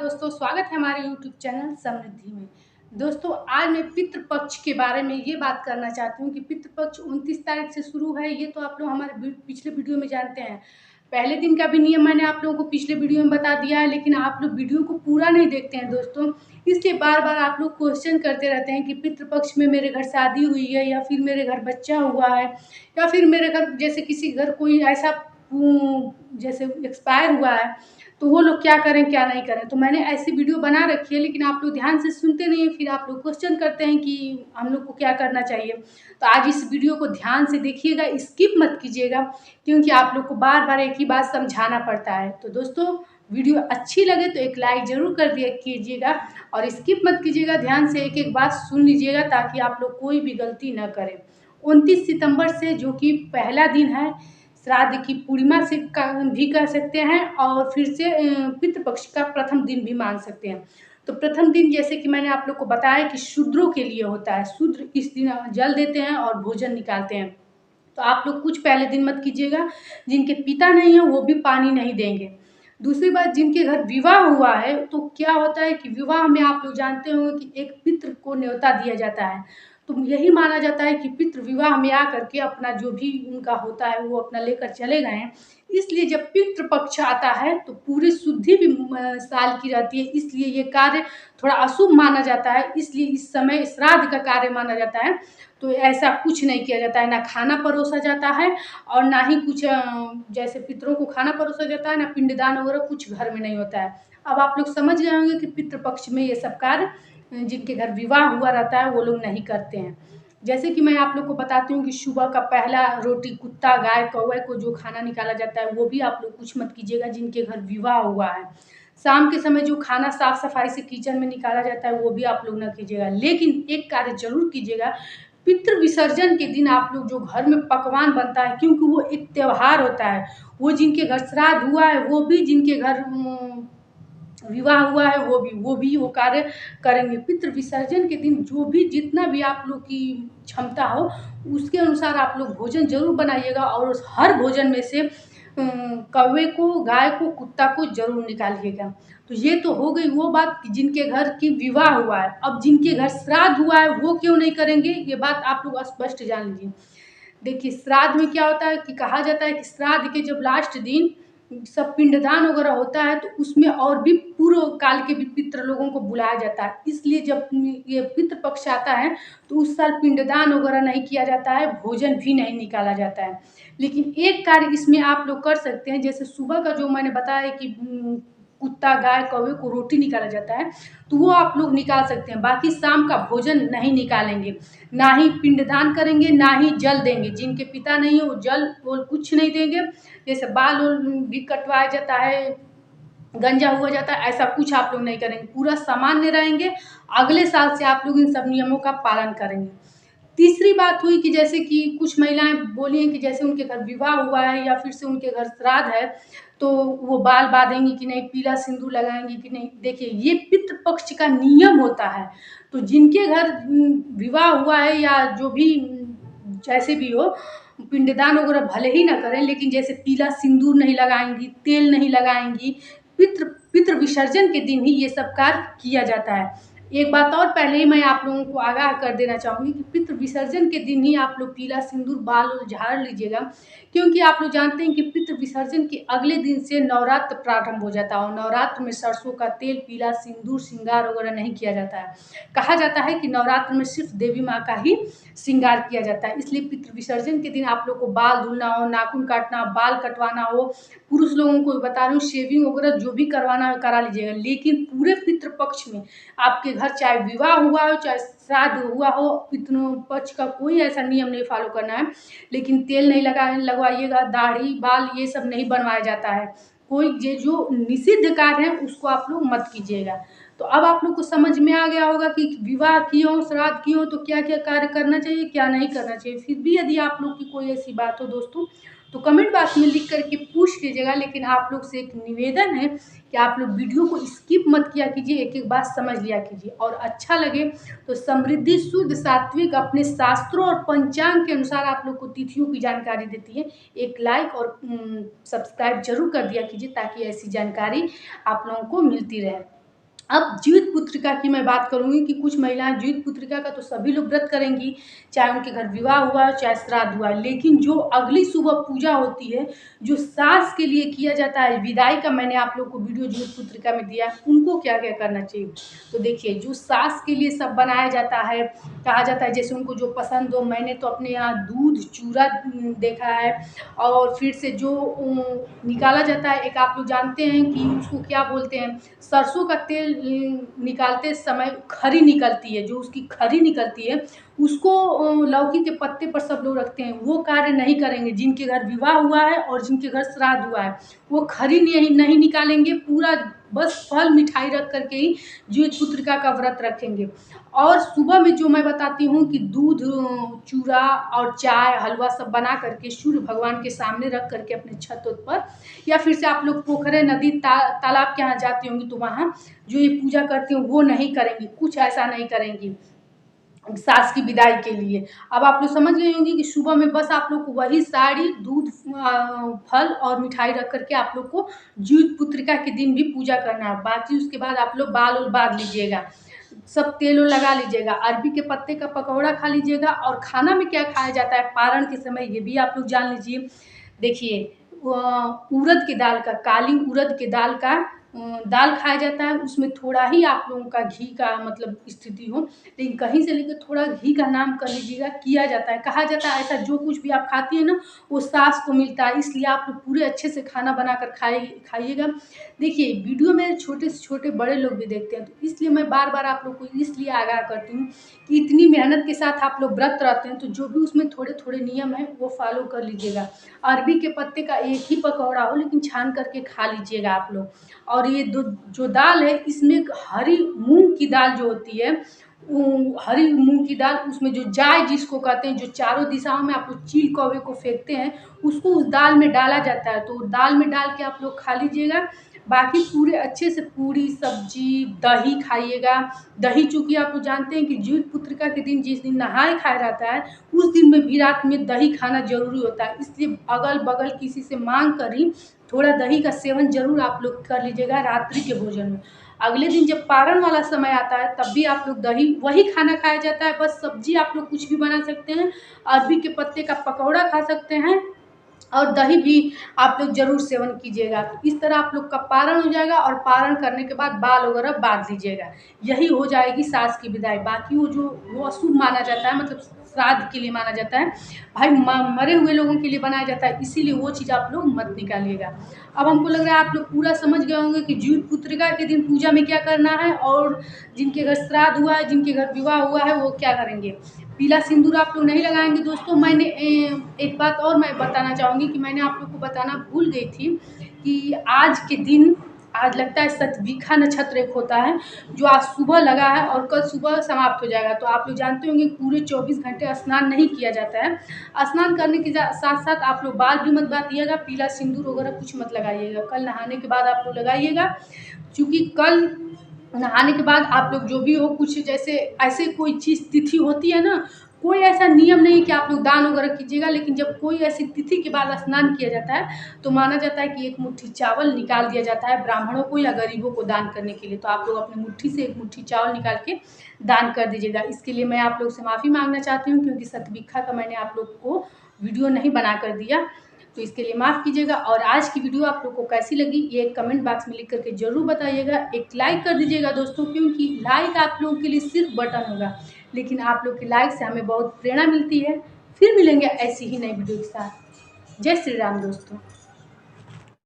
दोस्तों, स्वागत है हमारे YouTube चैनल समृद्धि में। दोस्तों, आज मैं पितृपक्ष के बारे में ये बात करना चाहती हूँ कि पितृपक्ष 29 तारीख से शुरू है। ये तो आप लोग हमारे पिछले वीडियो में जानते हैं। पहले दिन का भी नियम मैंने आप लोगों को पिछले वीडियो में बता दिया है, लेकिन आप लोग वीडियो को पूरा नहीं देखते हैं दोस्तों। इसलिए बार बार आप लोग क्वेश्चन करते रहते हैं कि पितृपक्ष में मेरे घर शादी हुई है, या फिर मेरे घर बच्चा हुआ है, या फिर मेरे घर जैसे किसी घर कोई ऐसा जैसे एक्सपायर हुआ है, तो वो लोग क्या करें क्या नहीं करें। तो मैंने ऐसी वीडियो बना रखी है, लेकिन आप लोग ध्यान से सुनते नहीं हैं। फिर आप लोग क्वेश्चन करते हैं कि हम लोग को क्या करना चाहिए। तो आज इस वीडियो को ध्यान से देखिएगा, स्किप मत कीजिएगा, क्योंकि आप लोग को बार बार एक ही बात समझाना पड़ता है। तो दोस्तों, वीडियो अच्छी लगे तो एक लाइक ज़रूर कर दिया कीजिएगा, और स्किप मत कीजिएगा, ध्यान से एक एक बात सुन लीजिएगा, ताकि आप लोग कोई भी गलती न करें। 29 सितंबर से, जो कि पहला दिन है, श्राद्ध की पूर्णिमा से भी कह सकते हैं, और फिर से पितृपक्ष का प्रथम दिन भी मान सकते हैं। तो प्रथम दिन, जैसे कि मैंने आप लोग को बताया कि शूद्रों के लिए होता है। शूद्र इस दिन जल देते हैं और भोजन निकालते हैं। तो आप लोग कुछ पहले दिन मत कीजिएगा। जिनके पिता नहीं है वो भी पानी नहीं देंगे। दूसरी बात, जिनके घर विवाह हुआ है, तो क्या होता है कि विवाह में आप लोग जानते होंगे कि एक पितृ को न्योता दिया जाता है। तो यही माना जाता है कि पितृ विवाह में आकर के अपना जो भी उनका होता है वो अपना लेकर चले गए हैं। इसलिए जब पितृ पक्ष आता है तो पूरी शुद्धि भी साल की रहती है। इसलिए ये कार्य थोड़ा अशुभ माना जाता है, इसलिए इस समय श्राद्ध का कार्य माना जाता है। तो ऐसा कुछ नहीं किया जाता है, ना खाना परोसा जाता है, और ना ही कुछ जैसे पितरों को खाना परोसा जाता है, ना पिंडदान वगैरह कुछ घर में नहीं होता है। अब आप लोग समझ गए होंगे कि पितृपक्ष में ये सब कार्य जिनके घर विवाह हुआ रहता है वो लोग नहीं करते हैं। जैसे कि मैं आप लोग को बताती हूँ कि सुबह का पहला रोटी कुत्ता, गाय, कौवे को जो खाना निकाला जाता है वो भी आप लोग कुछ मत कीजिएगा जिनके घर विवाह हुआ है। शाम के समय जो खाना साफ सफाई से किचन में निकाला जाता है वो भी आप लोग ना कीजिएगा। लेकिन एक कार्य जरूर कीजिएगा, पितृ विसर्जन के दिन आप लोग जो घर में पकवान बनता है, क्योंकि वो एक त्योहार होता है, वो जिनके घर श्राद्ध हुआ है वो भी, जिनके घर विवाह हुआ है वो भी वो कार्य करेंगे। पितृ विसर्जन के दिन जो भी जितना भी आप लोग की क्षमता हो उसके अनुसार आप लोग भोजन जरूर बनाइएगा, और उस हर भोजन में से कौवे को, गाय को, कुत्ता को जरूर निकालिएगा। तो ये तो हो गई वो बात कि जिनके घर की विवाह हुआ है। अब जिनके घर श्राद्ध हुआ है वो क्यों नहीं करेंगे, ये बात आप लोग स्पष्ट जान लीजिए। देखिए, श्राद्ध में क्या होता है कि कहा जाता है कि श्राद्ध के जब लास्ट दिन सब पिंडदान वगैरह होता है, तो उसमें और भी पूर्व काल के भी पितृ लोगों को बुलाया जाता है। इसलिए जब ये पितृ पक्ष आता है तो उस साल पिंडदान वगैरह नहीं किया जाता है, भोजन भी नहीं निकाला जाता है। लेकिन एक कार्य इसमें आप लोग कर सकते हैं, जैसे सुबह का जो मैंने बताया कि कुत्ता, गाय, कौवे को रोटी निकाला जाता है, तो वो आप लोग निकाल सकते हैं। बाकी शाम का भोजन नहीं निकालेंगे, ना ही पिंडदान करेंगे, ना ही जल देंगे। जिनके पिता नहीं है वो जल बोल कुछ नहीं देंगे। जैसे बाल भी कटवाया जाता है, गंजा हुआ जाता है, ऐसा कुछ आप लोग नहीं करेंगे। पूरा सामान्य रहेंगे। अगले साल से आप लोग इन सब नियमों का पालन करेंगे। तीसरी बात हुई कि जैसे कि कुछ महिलाएं बोली हैं कि जैसे उनके घर विवाह हुआ है या फिर से उनके घर श्राद्ध है, तो वो बाल बांधेंगी कि नहीं, पीला सिंदूर लगाएंगी कि नहीं। देखिए, ये पितृपक्ष का नियम होता है। तो जिनके घर विवाह हुआ है या जो भी जैसे भी हो, पिंडदान वगैरह भले ही ना करें, लेकिन जैसे पीला सिंदूर नहीं लगाएंगी, तेल नहीं लगाएंगी, पितृ पितृ विसर्जन के दिन ही ये सब कार्य किया जाता है। एक बात और पहले ही मैं आप लोगों को आगाह कर देना चाहूँगी कि पितृ विसर्जन के दिन ही आप लोग पीला सिंदूर बाल झाड़ लीजिएगा, क्योंकि आप लोग जानते हैं कि पितृ विसर्जन के अगले दिन से नवरात्र प्रारंभ हो जाता है, और नवरात्र में सरसों का तेल, पीला सिंदूर, श्रृंगार वगैरह नहीं किया जाता है। कहा जाता है कि नवरात्र में सिर्फ देवी माँ का ही श्रृंगार किया जाता है। इसलिए पितृ विसर्जन के दिन आप लोग को बाल धुलना हो, नाखून काटना, बाल कटवाना हो, पुरुष लोगों को बता रही हूँ शेविंग वगैरह जो भी करवाना है करा लीजिएगा। लेकिन पूरे पितृपक्ष में आपके घर चाहे विवाह हुआ हो, चाहे श्राद्ध हुआ हो, पितृपक्ष का कोई ऐसा नियम नहीं फॉलो करना है। लेकिन तेल नहीं लगवाइएगा, दाढ़ी, बाल ये सब नहीं बनवाया जाता है। कोई ये जो निषिद्ध कार्य है उसको आप लोग मत कीजिएगा। तो अब आप लोग को समझ में आ गया होगा कि विवाह किए हो, श्राद्ध किए हो, तो क्या क्या कार्य करना चाहिए, क्या नहीं करना चाहिए। फिर भी यदि आप लोग की कोई ऐसी बात हो दोस्तों, तो कमेंट बॉक्स में लिख करके पूछ लीजिएगा। लेकिन आप लोग से एक निवेदन है कि आप लोग वीडियो को स्किप मत किया कीजिए, एक एक बात समझ लिया कीजिए, और अच्छा लगे तो समृद्धि, शुद्ध, सात्विक अपने शास्त्रों और पंचांग के अनुसार आप लोग को तिथियों की जानकारी देती है, एक लाइक और सब्सक्राइब जरूर कर दिया कीजिए, ताकि ऐसी जानकारी आप लोगों को मिलती रहे। अब जीवित पुत्रिका की मैं बात करूँगी कि कुछ महिलाएं जीवित पुत्रिका का तो सभी लोग व्रत करेंगी, चाहे उनके घर विवाह हुआ चाहे श्राद्ध हुआ, लेकिन जो अगली सुबह पूजा होती है, जो सास के लिए किया जाता है विदाई का, मैंने आप लोग को वीडियो जीवित पुत्रिका में दिया है, उनको क्या क्या करना चाहिए। तो देखिए, जो सास के लिए सब बनाया जाता है, कहा जाता है जैसे उनको जो पसंद हो। मैंने तो अपने यहाँ दूध चूड़ा देखा है, और फिर से जो निकाला जाता है, एक आप लोग जानते हैं कि उसको क्या बोलते हैं, सरसों का तेल निकालते समय खरी निकलती है, जो उसकी खरी निकलती है उसको लौकी के पत्ते पर सब लोग रखते हैं। वो कार्य नहीं करेंगे जिनके घर विवाह हुआ है और जिनके घर श्राद्ध हुआ है, वो खरी नहीं निकालेंगे, पूरा बस फल मिठाई रख करके ही जीवित पुत्रिका का व्रत रखेंगे। और सुबह में जो मैं बताती हूँ कि दूध चूड़ा और चाय हलवा सब बना करके सूर्य भगवान के सामने रख करके अपने छत पर, या फिर से आप लोग पोखरे नदी तालाब के यहाँ जाती होंगी तो वहाँ जो ये पूजा करती हैं वो नहीं करेंगी, कुछ ऐसा नहीं करेंगी सास की विदाई के लिए। अब आप लोग समझ गए होंगे कि सुबह में बस आप लोग को वही साड़ी दूध फल और मिठाई रख करके आप लोग को जीवित पुत्रिका के दिन भी पूजा करना है। बाकी उसके बाद आप लोग बाल बांध लीजिएगा, सब तेल लगा लीजिएगा, अरबी के पत्ते का पकौड़ा खा लीजिएगा। और खाना में क्या खाया जाता है पारण के समय, ये भी आप लोग जान लीजिए। देखिए, उड़द की दाल का, काली उड़द के दाल का दाल खाया जाता है। उसमें थोड़ा ही आप लोगों का घी का मतलब स्थिति हो, लेकिन कहीं से लेकर थोड़ा घी का नाम कर लीजिएगा, किया जाता है। कहा जाता है ऐसा जो कुछ भी आप खाती है ना वो सास को मिलता है, इसलिए आप लोग पूरे अच्छे से खाना बनाकर खाइएगा। देखिए, वीडियो में छोटे से छोटे बड़े लोग भी देखते हैं, तो इसलिए मैं बार बार आप लोग को इसलिए आगाह करती हूँ कि इतनी मेहनत के साथ आप लोग व्रत रहते हैं, तो जो भी उसमें थोड़े थोड़े नियम है वो फॉलो कर लीजिएगा। अरबी के पत्ते का एक ही पकौड़ा हो लेकिन छान करके खा लीजिएगा आप लोग। और ये जो दाल है, इसमें हरी मूंग की दाल जो होती है, हरी मूंग की दाल, उसमें जो जाय जिसको कहते हैं, जो चारों दिशाओं में आप लोग चील कौवे को फेंकते हैं, उसको उस दाल में डाला जाता है, तो दाल में डाल के आप लोग खा लीजिएगा। बाकी पूरे अच्छे से पूरी सब्जी दही खाइएगा। दही चूँकि आप लोग जानते हैं कि जीवित पुत्रिका के दिन जिस दिन नहाय खाया जाता है, उस दिन में भी रात में दही खाना जरूरी होता है, इसलिए अगल बगल किसी से मांग कर ही थोड़ा दही का सेवन जरूर आप लोग कर लीजिएगा रात्रि के भोजन में। अगले दिन जब पारण वाला समय आता है तब भी आप लोग दही वही खाना खाया जाता है, बस सब्जी आप लोग कुछ भी बना सकते हैं, अरबी के पत्ते का पकौड़ा खा सकते हैं, और दही भी आप लोग जरूर सेवन कीजिएगा। तो इस तरह आप लोग का पारण हो जाएगा, और पारण करने के बाद बाल वगैरह बांध लीजिएगा, यही हो जाएगी सास की विदाई। बाकी वो अशुभ माना जाता है, मतलब श्राद्ध के लिए माना जाता है भाई, मरे हुए लोगों के लिए बनाया जाता है, इसीलिए वो चीज़ आप लोग मत निकालिएगा। अब हमको लग रहा है आप लोग पूरा समझ गए होंगे कि जीवित पुत्रिका के दिन पूजा में क्या करना है, और जिनके घर श्राद्ध हुआ है, जिनके घर विवाह हुआ है, वो क्या करेंगे। पीला सिंदूर आप लोग नहीं लगाएंगे दोस्तों। मैंने एक बात और मैं बताना चाहूँगी कि मैंने आप लोग को बताना भूल गई थी कि आज के दिन, आज लगता है शतभिखा नक्षत्र एक होता है जो आज सुबह लगा है और कल सुबह समाप्त हो जाएगा। तो आप लोग जानते होंगे पूरे 24 घंटे स्नान नहीं किया जाता है। स्नान करने के साथ साथ आप लोग बाल भी मत बांधिएगा, पीला सिंदूर वगैरह कुछ मत लगाइएगा, कल नहाने के बाद आप लोग लगाइएगा। क्योंकि कल नहाने के बाद आप लोग जो भी हो, कुछ जैसे ऐसे कोई चीज़ तिथि होती है ना, कोई ऐसा नियम नहीं कि आप लोग दान वगैरह कीजिएगा, लेकिन जब कोई ऐसी तिथि के बाद स्नान किया जाता है तो माना जाता है कि एक मुट्ठी चावल निकाल दिया जाता है ब्राह्मणों को या गरीबों को दान करने के लिए। तो आप लोग अपनी मुट्ठी से एक मुट्ठी चावल निकाल के दान कर दीजिएगा। इसके लिए मैं आप लोग से माफ़ी मांगना चाहती हूँ, क्योंकि शतभिखा का मैंने आप लोग को वीडियो नहीं बना कर दिया, तो इसके लिए माफ़ कीजिएगा। और आज की वीडियो आप लोग को कैसी लगी ये कमेंट बॉक्स में लिख करके ज़रूर बताइएगा। एक लाइक कर दीजिएगा दोस्तों, क्योंकि लाइक आप लोगों के लिए सिर्फ बटन होगा, लेकिन आप लोग के लाइक से हमें बहुत प्रेरणा मिलती है। फिर मिलेंगे ऐसी ही नई वीडियो के साथ। जय श्री राम दोस्तों।